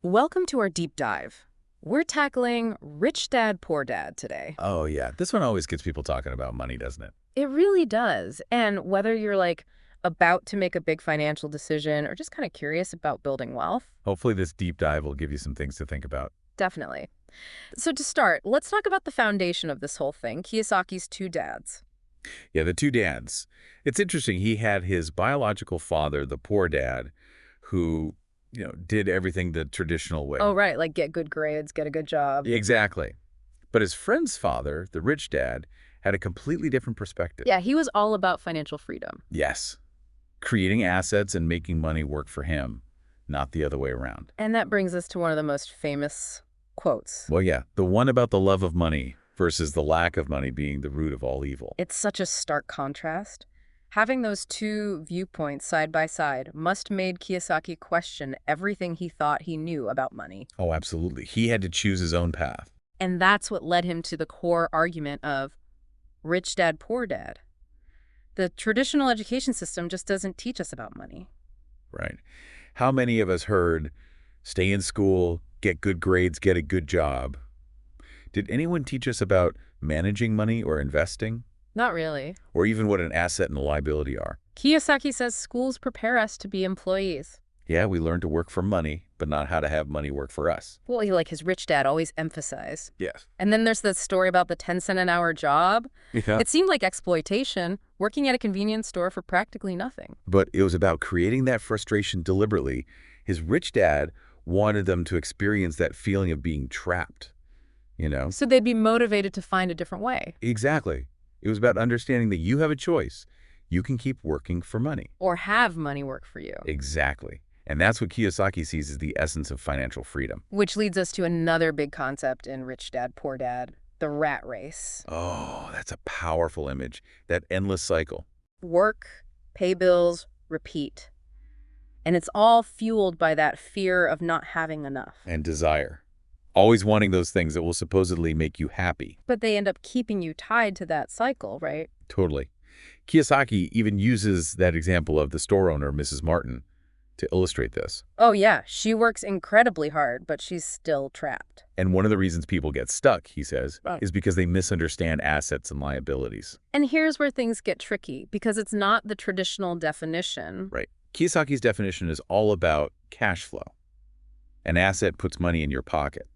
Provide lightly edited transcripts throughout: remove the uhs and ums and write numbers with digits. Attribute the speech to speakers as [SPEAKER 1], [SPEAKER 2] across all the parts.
[SPEAKER 1] Welcome to our deep dive. We're tackling Rich Dad, Poor Dad today.
[SPEAKER 2] Oh, yeah. This one always gets people talking about money, doesn't it?
[SPEAKER 1] It really does. And whether you're about to make a big financial decision or just kind of curious about building wealth,
[SPEAKER 2] Hopefully this deep dive will give you some things to think about.
[SPEAKER 1] definitely. So to start, let's talk about the foundation of this whole thing, Kiyosaki's two dads.
[SPEAKER 2] Yeah, the two dads. It's interesting. He had his biological father, the poor dad, who, did everything the traditional way.
[SPEAKER 1] Oh, right, like get good grades, get a good job.
[SPEAKER 2] Exactly. But his friend's father, the rich dad, had a completely different perspective.
[SPEAKER 1] Yeah, he was all about financial freedom.
[SPEAKER 2] Yes. Creating assets and making money work for him, not the other way around.
[SPEAKER 1] And that brings us to one of the most famous quotes.
[SPEAKER 2] Well, yeah, the one about the love of money versus the lack of money being the root of all evil.
[SPEAKER 1] It's such a stark contrast. Having those two viewpoints side by side must made Kiyosaki question everything he thought he knew about money.
[SPEAKER 2] Oh, absolutely. He had to choose his own path.
[SPEAKER 1] And that's what led him to the core argument of rich dad, poor dad. The traditional education system just doesn't teach us about money.
[SPEAKER 2] Right. How many of us heard, stay in school, get good grades, get a good job? Did anyone teach us about managing money or investing?
[SPEAKER 1] Not really.
[SPEAKER 2] Or even what an asset and a liability are?
[SPEAKER 1] Kiyosaki says schools prepare us to be employees.
[SPEAKER 2] Yeah, we learn to work for money, but not how to have money work for us.
[SPEAKER 1] Well, like his rich dad always emphasized.
[SPEAKER 2] Yes.
[SPEAKER 1] And then there's the story about the 10-cent an hour job.
[SPEAKER 2] Yeah.
[SPEAKER 1] It seemed like exploitation, working at a convenience store for practically nothing.
[SPEAKER 2] But it was about creating that frustration deliberately. His rich dad wanted them to experience that feeling of being trapped,
[SPEAKER 1] So they'd be motivated to find a different way.
[SPEAKER 2] Exactly. It was about understanding that you have a choice. You can keep working for money.
[SPEAKER 1] Or have money work for you.
[SPEAKER 2] Exactly. And that's what Kiyosaki sees as the essence of financial freedom.
[SPEAKER 1] Which leads us to another big concept in Rich Dad, Poor Dad, the rat race.
[SPEAKER 2] Oh, that's a powerful image. That endless cycle.
[SPEAKER 1] Work, pay bills, repeat. And it's all fueled by that fear of not having enough.
[SPEAKER 2] And desire. Always wanting those things that will supposedly make you happy.
[SPEAKER 1] But they end up keeping you tied to that cycle, right?
[SPEAKER 2] Totally. Kiyosaki even uses that example of the store owner, Mrs. Martin, to illustrate this.
[SPEAKER 1] Oh yeah, she works incredibly hard, but she's still trapped.
[SPEAKER 2] And one of the reasons people get stuck, he says,
[SPEAKER 1] Right.
[SPEAKER 2] is because they misunderstand assets and liabilities.
[SPEAKER 1] And here's where things get tricky, because it's not the traditional definition.
[SPEAKER 2] Right. Kiyosaki's definition is all about cash flow. An asset puts money in your pocket.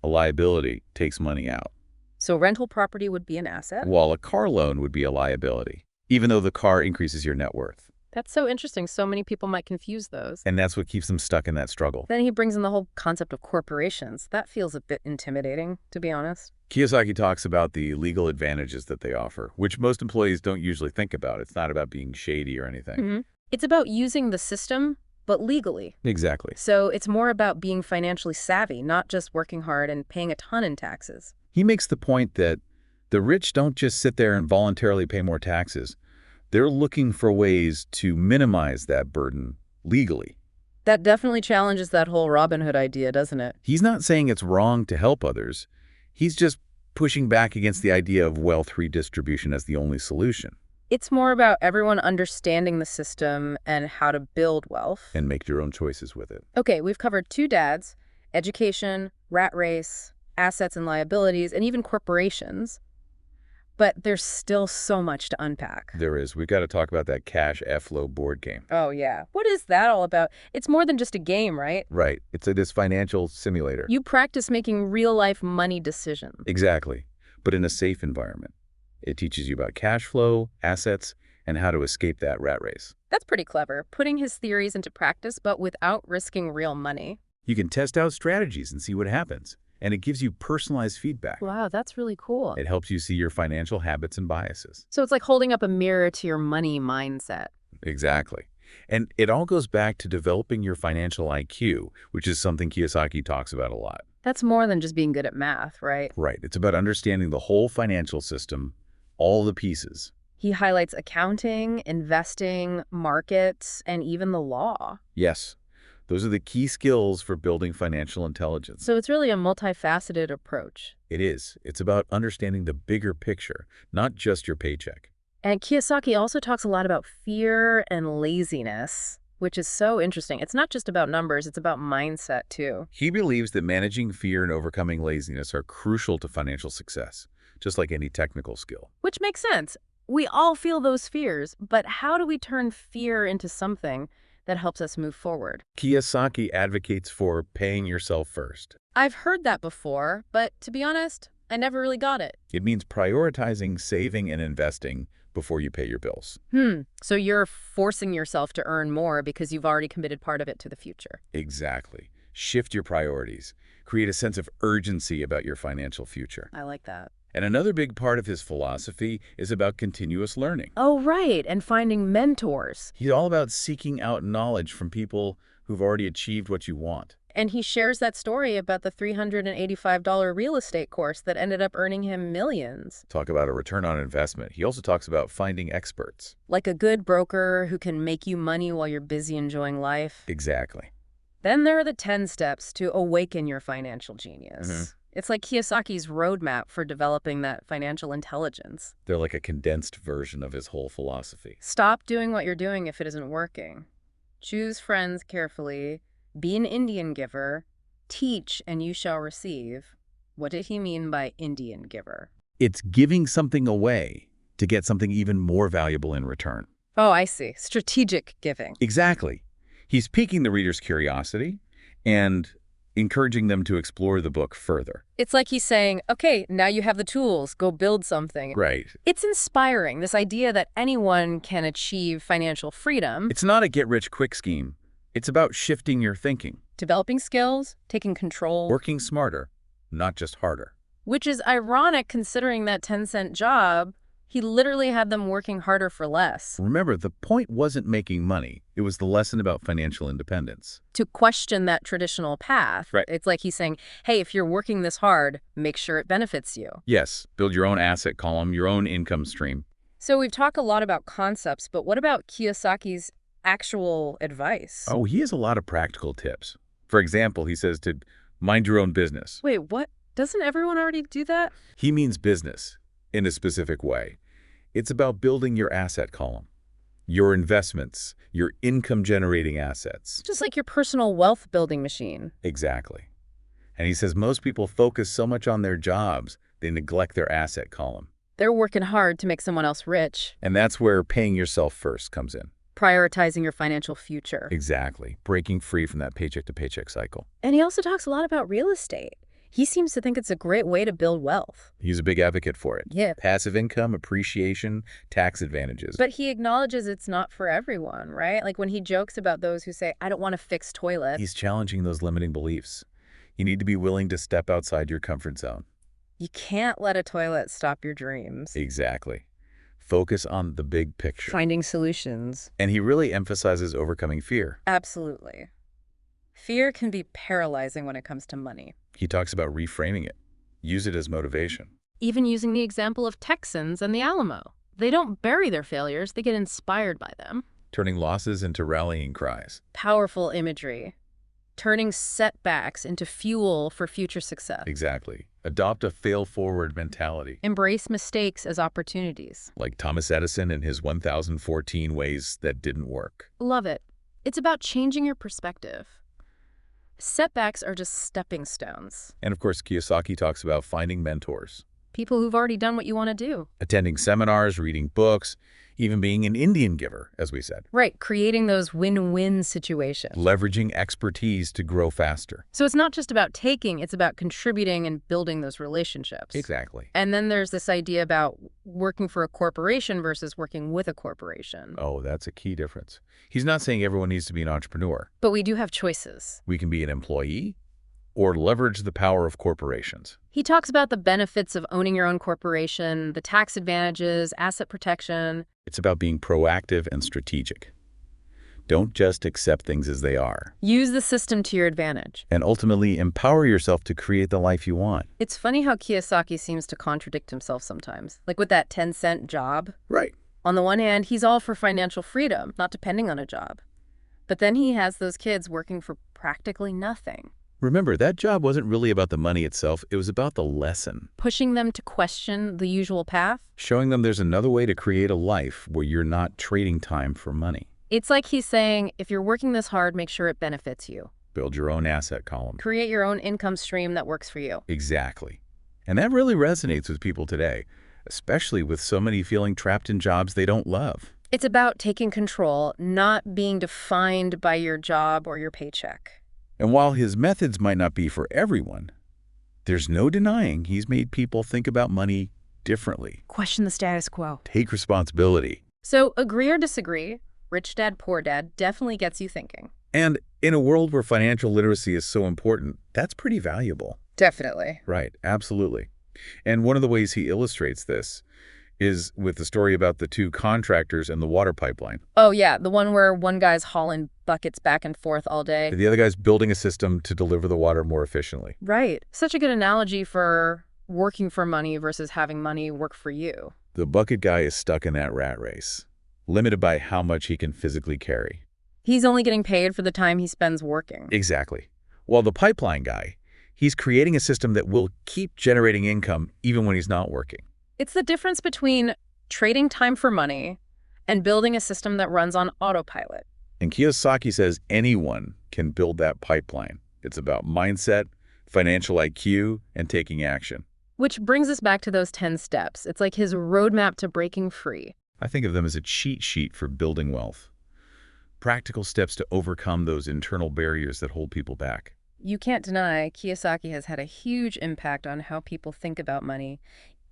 [SPEAKER 2] A liability takes money out.
[SPEAKER 1] So rental property would be an asset.
[SPEAKER 2] While a car loan would be a liability, even though the car increases your net worth.
[SPEAKER 1] That's so interesting. So many people might confuse those.
[SPEAKER 2] And that's what keeps them stuck in that struggle.
[SPEAKER 1] Then he brings in the whole concept of corporations. That feels a bit intimidating, to be honest.
[SPEAKER 2] Kiyosaki talks about the legal advantages that they offer, which most employees don't usually think about. It's not about being shady or anything.
[SPEAKER 1] It's about using the system, but legally.
[SPEAKER 2] Exactly.
[SPEAKER 1] So it's more about being financially savvy, not just working hard and paying a ton in taxes.
[SPEAKER 2] He makes the point that the rich don't just sit there and voluntarily pay more taxes. They're looking for ways to minimize that burden legally.
[SPEAKER 1] That definitely challenges that whole Robin Hood idea, doesn't it?
[SPEAKER 2] He's not saying it's wrong to help others. He's just pushing back against the idea of wealth redistribution as the only solution.
[SPEAKER 1] It's more about everyone understanding the system and how to build wealth.
[SPEAKER 2] And make your own choices with it.
[SPEAKER 1] Okay, we've covered two dads, education, rat race, assets and liabilities, and even corporations. But there's still so much to unpack.
[SPEAKER 2] There is. We've got to talk about that cash flow board game.
[SPEAKER 1] Oh, yeah. What is that all about? It's more than just a game, right?
[SPEAKER 2] Right. It's this financial simulator.
[SPEAKER 1] You practice making real-life money decisions.
[SPEAKER 2] Exactly. But in a safe environment. It teaches you about cash flow, assets, and how to escape that rat race.
[SPEAKER 1] That's pretty clever, putting his theories into practice, but without risking real money.
[SPEAKER 2] You can test out strategies and see what happens. And it gives you personalized feedback.
[SPEAKER 1] Wow, that's really cool.
[SPEAKER 2] It helps you see your financial habits and biases.
[SPEAKER 1] So it's like holding up a mirror to your money mindset.
[SPEAKER 2] Exactly. And it all goes back to developing your financial IQ, which is something Kiyosaki talks about a lot.
[SPEAKER 1] That's more than just being good at math, right?
[SPEAKER 2] Right. It's about understanding the whole financial system, all the pieces.
[SPEAKER 1] He highlights accounting, investing, markets, and even the law.
[SPEAKER 2] Yes. Those are the key skills for building financial intelligence.
[SPEAKER 1] So it's really a multifaceted approach.
[SPEAKER 2] It is. It's about understanding the bigger picture, not just your paycheck.
[SPEAKER 1] And Kiyosaki also talks a lot about fear and laziness, which is so interesting. It's not just about numbers, it's about mindset too.
[SPEAKER 2] He believes that managing fear and overcoming laziness are crucial to financial success, just like any technical skill.
[SPEAKER 1] Which makes sense. We all feel those fears, but how do we turn fear into something that helps us move forward?
[SPEAKER 2] Kiyosaki advocates for paying yourself first.
[SPEAKER 1] I've heard that before, but to be honest, I never really got it.
[SPEAKER 2] It means prioritizing saving and investing before you pay your bills.
[SPEAKER 1] So you're forcing yourself to earn more because you've already committed part of it to the future.
[SPEAKER 2] Exactly. Shift your priorities. Create a sense of urgency about your financial future.
[SPEAKER 1] I like that.
[SPEAKER 2] And another big part of his philosophy is about continuous learning.
[SPEAKER 1] Oh, right, and finding mentors.
[SPEAKER 2] He's all about seeking out knowledge from people who've already achieved what you want.
[SPEAKER 1] And he shares that story about the $385 real estate course that ended up earning him millions.
[SPEAKER 2] Talk about a return on investment. He also talks about finding experts.
[SPEAKER 1] Like a good broker who can make you money while you're busy enjoying life.
[SPEAKER 2] Exactly.
[SPEAKER 1] Then there are the 10 steps to awaken your financial genius. It's like Kiyosaki's roadmap for developing that financial intelligence.
[SPEAKER 2] They're like a condensed version of his whole philosophy.
[SPEAKER 1] Stop doing what you're doing if it isn't working. Choose friends carefully. Be an Indian giver. Teach and you shall receive. What did he mean by Indian giver?
[SPEAKER 2] It's giving something away to get something even more valuable in return.
[SPEAKER 1] Oh, I see. Strategic giving.
[SPEAKER 2] Exactly. He's piquing the reader's curiosity and encouraging them to explore the book further.
[SPEAKER 1] It's like he's saying, okay, now you have the tools, go build something.
[SPEAKER 2] Right.
[SPEAKER 1] It's inspiring, this idea that anyone can achieve financial freedom.
[SPEAKER 2] It's not a get-rich-quick scheme. It's about shifting your thinking.
[SPEAKER 1] Developing skills, taking control.
[SPEAKER 2] Working smarter, not just harder.
[SPEAKER 1] Which is ironic considering that 10-cent job, he literally had them working harder for less.
[SPEAKER 2] Remember, the point wasn't making money. It was the lesson about financial independence.
[SPEAKER 1] To question that traditional path,
[SPEAKER 2] Right.
[SPEAKER 1] It's like he's saying, hey, if you're working this hard, make sure it benefits you.
[SPEAKER 2] Yes, build your own asset column, your own income stream.
[SPEAKER 1] So we've talked a lot about concepts, but what about Kiyosaki's actual advice?
[SPEAKER 2] Oh, he has a lot of practical tips. For example, he says to mind your own business.
[SPEAKER 1] Wait, what? Doesn't everyone already do that?
[SPEAKER 2] He means business in a specific way. It's about building your asset column, your investments, your income-generating assets.
[SPEAKER 1] Just like your personal wealth building machine.
[SPEAKER 2] Exactly. And he says most people focus so much on their jobs, they neglect their asset column.
[SPEAKER 1] They're working hard to make someone else rich.
[SPEAKER 2] And that's where paying yourself first comes in.
[SPEAKER 1] Prioritizing your financial future.
[SPEAKER 2] Exactly. Breaking free from that paycheck-to-paycheck cycle.
[SPEAKER 1] And he also talks a lot about real estate. He seems to think it's a great way to build wealth.
[SPEAKER 2] He's a big advocate for it.
[SPEAKER 1] Yeah.
[SPEAKER 2] Passive income, appreciation, tax advantages.
[SPEAKER 1] But he acknowledges it's not for everyone, right? Like when he jokes about those who say, I don't want to fix toilets.
[SPEAKER 2] He's challenging those limiting beliefs. You need to be willing to step outside your comfort zone.
[SPEAKER 1] You can't let a toilet stop your dreams.
[SPEAKER 2] Exactly. Focus on the big picture.
[SPEAKER 1] Finding solutions.
[SPEAKER 2] And he really emphasizes overcoming fear.
[SPEAKER 1] Absolutely. Fear can be paralyzing when it comes to money.
[SPEAKER 2] He talks about reframing it. Use it as motivation.
[SPEAKER 1] Even using the example of Texans and the Alamo. They don't bury their failures, they get inspired by them.
[SPEAKER 2] Turning losses into rallying cries.
[SPEAKER 1] Powerful imagery. Turning setbacks into fuel for future success.
[SPEAKER 2] Exactly. Adopt a fail-forward mentality.
[SPEAKER 1] Embrace mistakes as opportunities.
[SPEAKER 2] Like Thomas Edison and his 1014 ways that didn't work.
[SPEAKER 1] Love it. It's about changing your perspective. Setbacks are just stepping stones.
[SPEAKER 2] And of course, Kiyosaki talks about finding mentors.
[SPEAKER 1] People who've already done what you want to do.
[SPEAKER 2] Attending seminars, reading books, even being an Indian giver, as we said.
[SPEAKER 1] Right, creating those win-win situations.
[SPEAKER 2] Leveraging expertise to grow faster.
[SPEAKER 1] So it's not just about taking, it's about contributing and building those relationships.
[SPEAKER 2] Exactly.
[SPEAKER 1] And then there's this idea about working for a corporation versus working with a corporation.
[SPEAKER 2] Oh, that's a key difference. He's not saying everyone needs to be an entrepreneur.
[SPEAKER 1] But we do have choices.
[SPEAKER 2] We can be an employee or leverage the power of corporations.
[SPEAKER 1] He talks about the benefits of owning your own corporation, the tax advantages, asset protection.
[SPEAKER 2] It's about being proactive and strategic. Don't just accept things as they are.
[SPEAKER 1] Use the system to your advantage.
[SPEAKER 2] And ultimately, empower yourself to create the life you want.
[SPEAKER 1] It's funny how Kiyosaki seems to contradict himself sometimes. Like with that 10-cent job.
[SPEAKER 2] Right.
[SPEAKER 1] On the one hand, he's all for financial freedom, not depending on a job. But then he has those kids working for practically nothing.
[SPEAKER 2] Remember, that job wasn't really about the money itself. It was about the lesson.
[SPEAKER 1] Pushing them to question the usual path.
[SPEAKER 2] Showing them there's another way to create a life where you're not trading time for money.
[SPEAKER 1] It's like he's saying, if you're working this hard, make sure it benefits you.
[SPEAKER 2] Build your own asset column.
[SPEAKER 1] Create your own income stream that works for you.
[SPEAKER 2] Exactly. And that really resonates with people today, especially with so many feeling trapped in jobs they don't love.
[SPEAKER 1] It's about taking control, not being defined by your job or your paycheck.
[SPEAKER 2] And while his methods might not be for everyone, there's no denying he's made people think about money differently.
[SPEAKER 1] Question the status quo.
[SPEAKER 2] Take responsibility.
[SPEAKER 1] So agree or disagree, Rich Dad, Poor Dad definitely gets you thinking.
[SPEAKER 2] And in a world where financial literacy is so important, that's pretty valuable.
[SPEAKER 1] Definitely.
[SPEAKER 2] Right, absolutely. And one of the ways he illustrates this is with the story about the two contractors and the water pipeline.
[SPEAKER 1] Oh, yeah, the one where one guy's hauling buckets back and forth all day.
[SPEAKER 2] The other guy's building a system to deliver the water more efficiently.
[SPEAKER 1] Right. Such a good analogy for working for money versus having money work for you.
[SPEAKER 2] The bucket guy is stuck in that rat race, limited by how much he can physically carry.
[SPEAKER 1] He's only getting paid for the time he spends working.
[SPEAKER 2] Exactly. While the pipeline guy, he's creating a system that will keep generating income even when he's not working.
[SPEAKER 1] It's the difference between trading time for money and building a system that runs on autopilot.
[SPEAKER 2] And Kiyosaki says anyone can build that pipeline. It's about mindset, financial IQ, and taking action.
[SPEAKER 1] Which brings us back to those 10 steps. It's like his roadmap to breaking free.
[SPEAKER 2] I think of them as a cheat sheet for building wealth. Practical steps to overcome those internal barriers that hold people back.
[SPEAKER 1] You can't deny Kiyosaki has had a huge impact on how people think about money,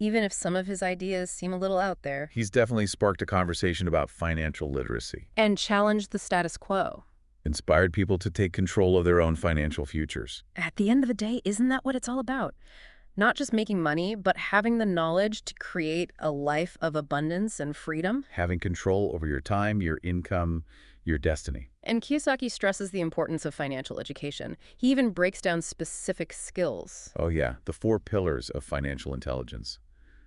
[SPEAKER 1] even if some of his ideas seem a little out there.
[SPEAKER 2] He's definitely sparked a conversation about financial literacy.
[SPEAKER 1] And challenged the status quo.
[SPEAKER 2] Inspired people to take control of their own financial futures.
[SPEAKER 1] At the end of the day, isn't that what it's all about? Not just making money, but having the knowledge to create a life of abundance and freedom.
[SPEAKER 2] Having control over your time, your income, your destiny.
[SPEAKER 1] And Kiyosaki stresses the importance of financial education. He even breaks down specific skills.
[SPEAKER 2] Oh yeah, the 4 pillars of financial intelligence.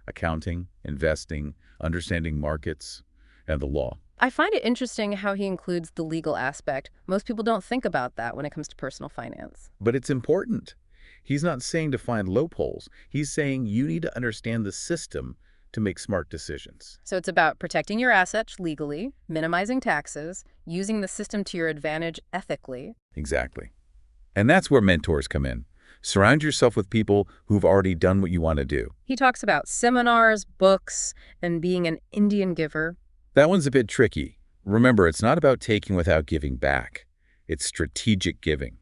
[SPEAKER 2] Accounting, investing, understanding markets, and the law.
[SPEAKER 1] I find it interesting how he includes the legal aspect. Most people don't think about that when it comes to personal finance.
[SPEAKER 2] But it's important. He's not saying to find loopholes. He's saying you need to understand the system to make smart decisions.
[SPEAKER 1] So it's about protecting your assets legally, minimizing taxes, using the system to your advantage ethically.
[SPEAKER 2] Exactly. And that's where mentors come in. Surround yourself with people who've already done what you want to do.
[SPEAKER 1] He talks about seminars, books, and being an Indian giver.
[SPEAKER 2] That one's a bit tricky. Remember, it's not about taking without giving back. It's strategic giving.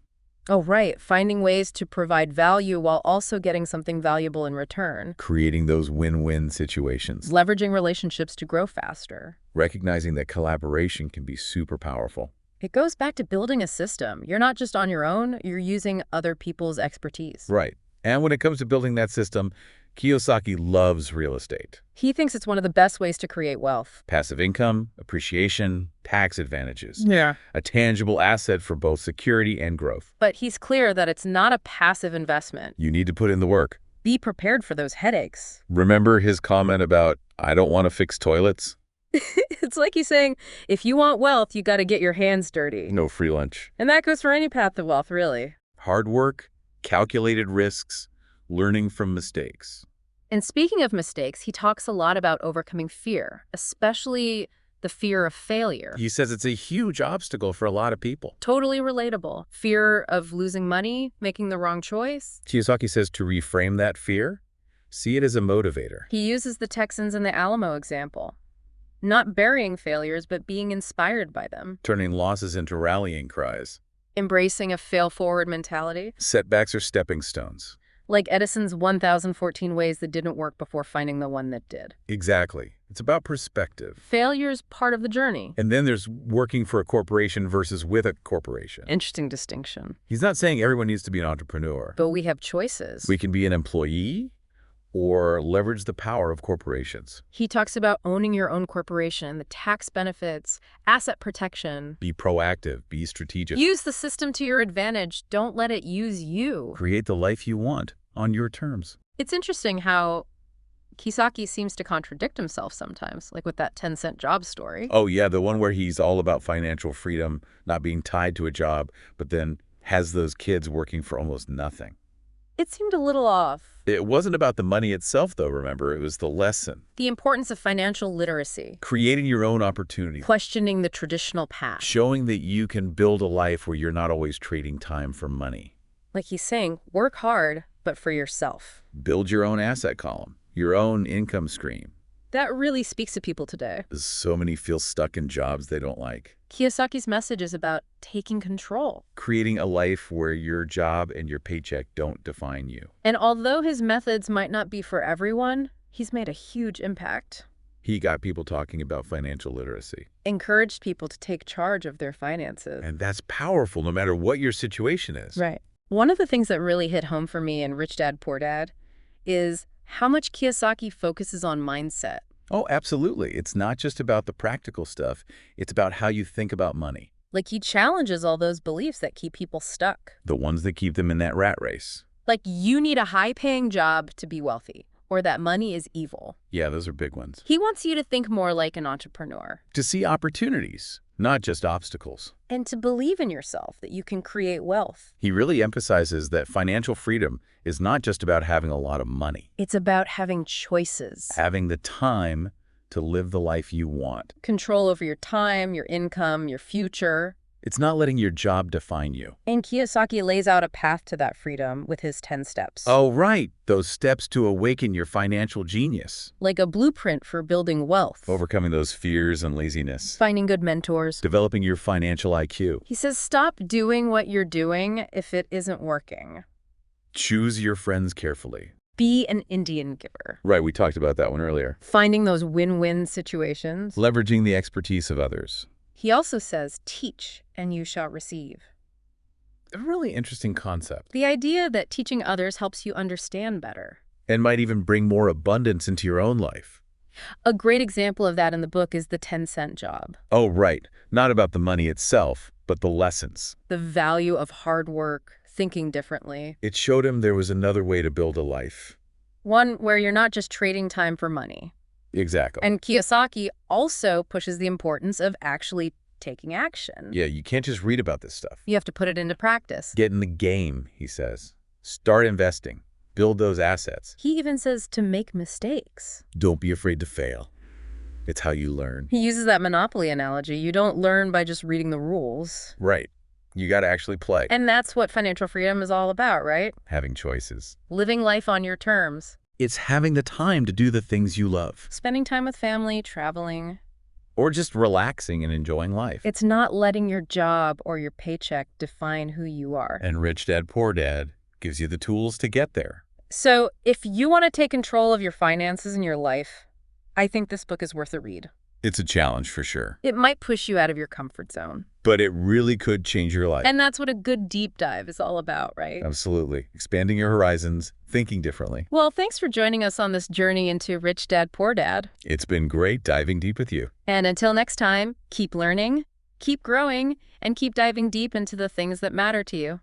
[SPEAKER 1] Oh, right. Finding ways to provide value while also getting something valuable in return.
[SPEAKER 2] Creating those win-win situations.
[SPEAKER 1] Leveraging relationships to grow faster.
[SPEAKER 2] Recognizing that collaboration can be super powerful.
[SPEAKER 1] It goes back to building a system. You're not just on your own, you're using other people's expertise.
[SPEAKER 2] Right. And when it comes to building that system, Kiyosaki loves real estate.
[SPEAKER 1] He thinks it's one of the best ways to create wealth.
[SPEAKER 2] Passive income, appreciation, tax advantages.
[SPEAKER 1] Yeah.
[SPEAKER 2] A tangible asset for both security and growth.
[SPEAKER 1] But he's clear that it's not a passive investment.
[SPEAKER 2] You need to put in the work.
[SPEAKER 1] Be prepared for those headaches.
[SPEAKER 2] Remember his comment about, I don't want to fix toilets?
[SPEAKER 1] It's like he's saying, if you want wealth, you got to get your hands dirty.
[SPEAKER 2] No free lunch.
[SPEAKER 1] And that goes for any path to wealth, really.
[SPEAKER 2] Hard work, calculated risks, learning from mistakes.
[SPEAKER 1] And speaking of mistakes, he talks a lot about overcoming fear, especially the fear of failure.
[SPEAKER 2] He says it's a huge obstacle for a lot of people.
[SPEAKER 1] Totally relatable. Fear of losing money, making the wrong choice.
[SPEAKER 2] Kiyosaki says to reframe that fear, see it as a motivator.
[SPEAKER 1] He uses the Texans and the Alamo example. Not burying failures, but being inspired by them.
[SPEAKER 2] Turning losses into rallying cries.
[SPEAKER 1] Embracing a fail-forward mentality.
[SPEAKER 2] Setbacks are stepping stones.
[SPEAKER 1] Like Edison's 1,014 ways that didn't work before finding the one that did.
[SPEAKER 2] Exactly. It's about perspective.
[SPEAKER 1] Failure's part of the journey.
[SPEAKER 2] And then there's working for a corporation versus with a corporation.
[SPEAKER 1] Interesting distinction.
[SPEAKER 2] He's not saying everyone needs to be an entrepreneur.
[SPEAKER 1] But we have choices.
[SPEAKER 2] We can be an employee or leverage the power of corporations.
[SPEAKER 1] He talks about owning your own corporation, the tax benefits, asset protection.
[SPEAKER 2] Be proactive, be strategic.
[SPEAKER 1] Use the system to your advantage. Don't let it use you.
[SPEAKER 2] Create the life you want on your terms.
[SPEAKER 1] It's interesting how Kiyosaki seems to contradict himself sometimes, like with that 10-cent job story.
[SPEAKER 2] Oh yeah, the one where he's all about financial freedom, not being tied to a job, but then has those kids working for almost nothing.
[SPEAKER 1] It seemed a little off.
[SPEAKER 2] It wasn't about the money itself, though, remember? It was the lesson.
[SPEAKER 1] The importance of financial literacy.
[SPEAKER 2] Creating your own opportunity.
[SPEAKER 1] Questioning the traditional path.
[SPEAKER 2] Showing that you can build a life where you're not always trading time for money.
[SPEAKER 1] Like he's saying, work hard, but for yourself.
[SPEAKER 2] Build your own asset column, your own income stream.
[SPEAKER 1] That really speaks to people today.
[SPEAKER 2] So many feel stuck in jobs they don't like.
[SPEAKER 1] Kiyosaki's message is about taking control.
[SPEAKER 2] Creating a life where your job and your paycheck don't define you.
[SPEAKER 1] And although his methods might not be for everyone, he's made a huge impact.
[SPEAKER 2] He got people talking about financial literacy.
[SPEAKER 1] Encouraged people to take charge of their finances.
[SPEAKER 2] And that's powerful no matter what your situation is.
[SPEAKER 1] Right. One of the things that really hit home for me in Rich Dad, Poor Dad is how much Kiyosaki focuses on mindset.
[SPEAKER 2] Oh, absolutely. It's not just about the practical stuff. It's about how you think about money.
[SPEAKER 1] Like he challenges all those beliefs that keep people stuck.
[SPEAKER 2] The ones that keep them in that rat race.
[SPEAKER 1] Like you need a high-paying job to be wealthy, or that money is evil.
[SPEAKER 2] Yeah, those are big ones.
[SPEAKER 1] He wants you to think more like an entrepreneur.
[SPEAKER 2] To see opportunities, not just obstacles.
[SPEAKER 1] And to believe in yourself, that you can create wealth.
[SPEAKER 2] He really emphasizes that financial freedom is not just about having a lot of money.
[SPEAKER 1] It's about having choices.
[SPEAKER 2] Having the time to live the life you want.
[SPEAKER 1] Control over your time, your income, your future.
[SPEAKER 2] It's not letting your job define you.
[SPEAKER 1] And Kiyosaki lays out a path to that freedom with his 10 steps.
[SPEAKER 2] Oh, right. Those steps to awaken your financial genius.
[SPEAKER 1] Like a blueprint for building wealth.
[SPEAKER 2] Overcoming those fears and laziness.
[SPEAKER 1] Finding good mentors.
[SPEAKER 2] Developing your financial IQ.
[SPEAKER 1] He says stop doing what you're doing if it isn't working.
[SPEAKER 2] Choose your friends carefully.
[SPEAKER 1] Be an Indian giver.
[SPEAKER 2] Right, we talked about that one earlier.
[SPEAKER 1] Finding those win-win situations.
[SPEAKER 2] Leveraging the expertise of others.
[SPEAKER 1] He also says, teach and you shall receive.
[SPEAKER 2] A really interesting concept.
[SPEAKER 1] The idea that teaching others helps you understand better.
[SPEAKER 2] And might even bring more abundance into your own life.
[SPEAKER 1] A great example of that in the book is the 10-cent job.
[SPEAKER 2] Oh, right. Not about the money itself, but the lessons.
[SPEAKER 1] The value of hard work, thinking differently.
[SPEAKER 2] It showed him there was another way to build a life.
[SPEAKER 1] One where you're not just trading time for money.
[SPEAKER 2] Exactly.
[SPEAKER 1] And Kiyosaki also pushes the importance of actually taking action.
[SPEAKER 2] Yeah, you can't just read about this stuff.
[SPEAKER 1] You have to put it into practice.
[SPEAKER 2] Get in the game, he says. Start investing. Build those assets.
[SPEAKER 1] He even says to make mistakes.
[SPEAKER 2] Don't be afraid to fail. It's how you learn.
[SPEAKER 1] He uses that Monopoly analogy. You don't learn by just reading the rules.
[SPEAKER 2] Right. You got to actually play.
[SPEAKER 1] And that's what financial freedom is all about, right?
[SPEAKER 2] Having choices.
[SPEAKER 1] Living life on your terms.
[SPEAKER 2] It's having the time to do the things you love.
[SPEAKER 1] Spending time with family, traveling.
[SPEAKER 2] Or just relaxing and enjoying life.
[SPEAKER 1] It's not letting your job or your paycheck define who you are.
[SPEAKER 2] And Rich Dad, Poor Dad gives you the tools to get there.
[SPEAKER 1] So if you want to take control of your finances in your life, I think this book is worth a read.
[SPEAKER 2] It's a challenge for sure.
[SPEAKER 1] It might push you out of your comfort zone.
[SPEAKER 2] But it really could change your life.
[SPEAKER 1] And that's what a good deep dive is all about, right?
[SPEAKER 2] Absolutely. Expanding your horizons, thinking differently.
[SPEAKER 1] Well, thanks for joining us on this journey into Rich Dad, Poor Dad.
[SPEAKER 2] It's been great diving deep with you.
[SPEAKER 1] And until next time, keep learning, keep growing, and keep diving deep into the things that matter to you.